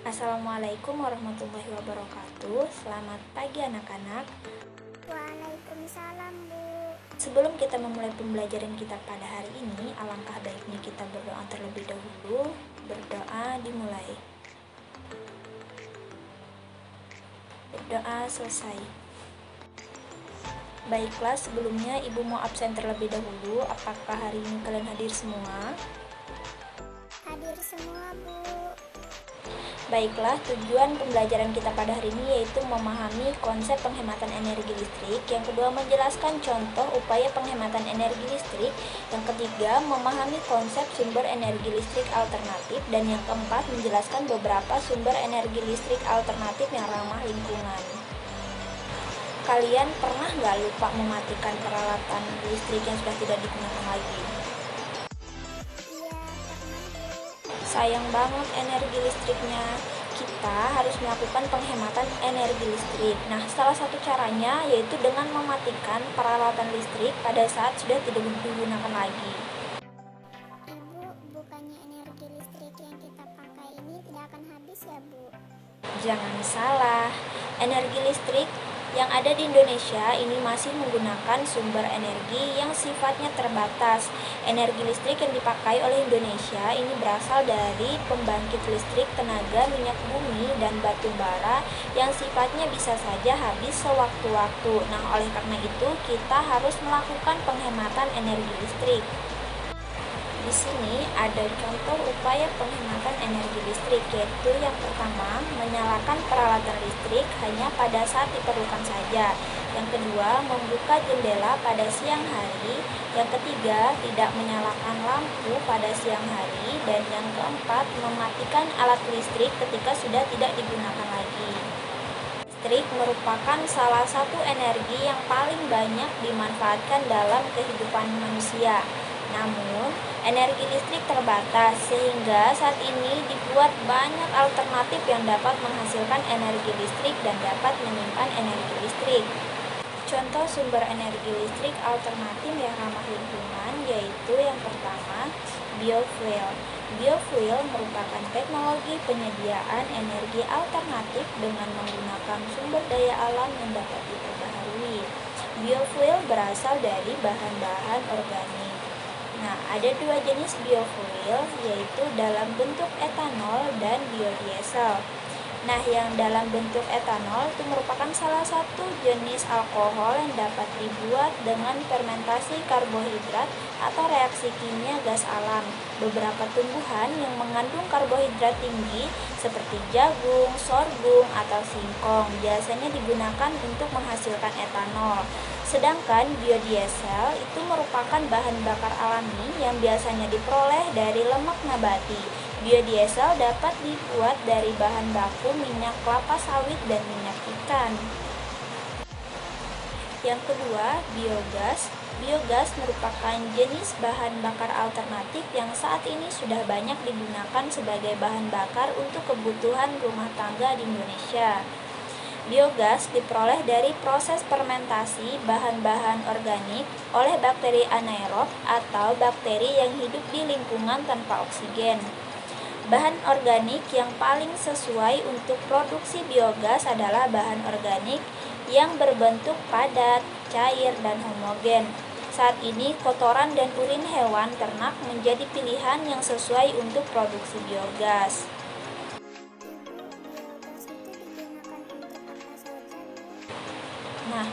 Assalamualaikum warahmatullahi wabarakatuh. Selamat pagi anak-anak. Waalaikumsalam, Bu. Sebelum kita memulai pembelajaran kita pada hari ini, alangkah baiknya kita berdoa terlebih dahulu. Berdoa dimulai. Berdoa selesai. Baiklah, sebelumnya Ibu mau absen terlebih dahulu. Apakah hari ini kalian hadir semua? Hadir semua, Bu. Baiklah, tujuan pembelajaran kita pada hari ini yaitu memahami konsep penghematan energi listrik. Yang kedua, menjelaskan contoh upaya penghematan energi listrik. Yang ketiga, memahami konsep sumber energi listrik alternatif. Dan yang keempat, menjelaskan beberapa sumber energi listrik alternatif yang ramah lingkungan. Kalian pernah nggak lupa mematikan peralatan listrik yang sudah tidak digunakan lagi? Iya, pernah, Bu. Sayang banget energi listriknya. Kita harus melakukan penghematan energi listrik. Nah, salah satu caranya yaitu dengan mematikan peralatan listrik pada saat sudah tidak digunakan lagi. Ibu, bukannya energi listrik yang kita pakai ini tidak akan habis ya, Bu? Jangan salah, energi listrik yang ada di Indonesia ini masih menggunakan sumber energi yang sifatnya terbatas. Energi listrik yang dipakai oleh Indonesia ini berasal dari pembangkit listrik tenaga minyak bumi dan batu bara yang sifatnya bisa saja habis sewaktu-waktu. Nah, oleh karena itu kita harus melakukan penghematan energi listrik. Di sini ada contoh upaya penghematan energi listrik, yaitu yang pertama, menyalakan peralatan listrik hanya pada saat diperlukan saja. Yang kedua, membuka jendela pada siang hari. Yang ketiga, tidak menyalakan lampu pada siang hari. Dan yang keempat, mematikan alat listrik ketika sudah tidak digunakan lagi. Listrik merupakan salah satu energi yang paling banyak dimanfaatkan dalam kehidupan manusia. Namun, energi listrik terbatas sehingga saat ini dibuat banyak alternatif yang dapat menghasilkan energi listrik dan dapat menyimpan energi listrik. Contoh sumber energi listrik alternatif yang ramah lingkungan yaitu yang pertama, biofuel. Biofuel merupakan teknologi penyediaan energi alternatif dengan menggunakan sumber daya alam yang dapat diperbaharui. Biofuel berasal dari bahan-bahan organik. Nah, ada dua jenis biofuel, yaitu dalam bentuk etanol dan biodiesel. Nah, yang dalam bentuk etanol itu merupakan salah satu jenis alkohol yang dapat dibuat dengan fermentasi karbohidrat atau reaksi kimia gas alam. Beberapa tumbuhan yang mengandung karbohidrat tinggi seperti jagung, sorghum, atau singkong biasanya digunakan untuk menghasilkan etanol. Sedangkan biodiesel itu merupakan bahan bakar alami yang biasanya diperoleh dari lemak nabati. Biodiesel dapat dibuat dari bahan baku minyak kelapa sawit dan minyak ikan. Yang kedua, biogas. Biogas merupakan jenis bahan bakar alternatif yang saat ini sudah banyak digunakan sebagai bahan bakar untuk kebutuhan rumah tangga di Indonesia. Biogas diperoleh dari proses fermentasi bahan-bahan organik oleh bakteri anaerob atau bakteri yang hidup di lingkungan tanpa oksigen. Bahan organik yang paling sesuai untuk produksi biogas adalah bahan organik yang berbentuk padat, cair, dan homogen. Saat ini, kotoran dan urin hewan ternak menjadi pilihan yang sesuai untuk produksi biogas. Biogas itu digunakan untuk apa saja, Bu? Nah,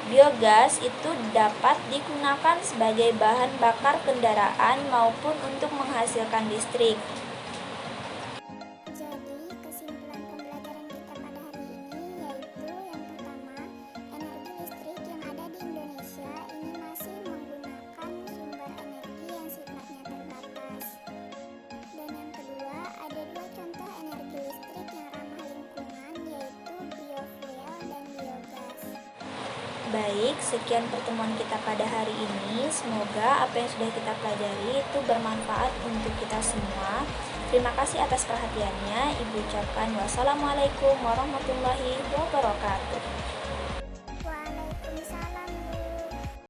biogas itu dapat digunakan sebagai bahan bakar kendaraan maupun untuk menghasilkan listrik. Jadi, kesimpulan pembelajaran kita pada hari ini yaitu yang pertama, energi listrik yang ada di Indonesia ini masih menggunakan sumber energi yang sifatnya terbatas. Dan yang kedua, ada dua contoh energi listrik yang ramah lingkungan yaitu biofuel dan biogas. Baik, sekian pertemuan kita pada hari ini. Semoga apa yang sudah kita pelajari itu bermanfaat untuk kita semua. Terima kasih atas perhatiannya. Ibu ucapkan wassalamualaikum warahmatullahi wabarakatuh.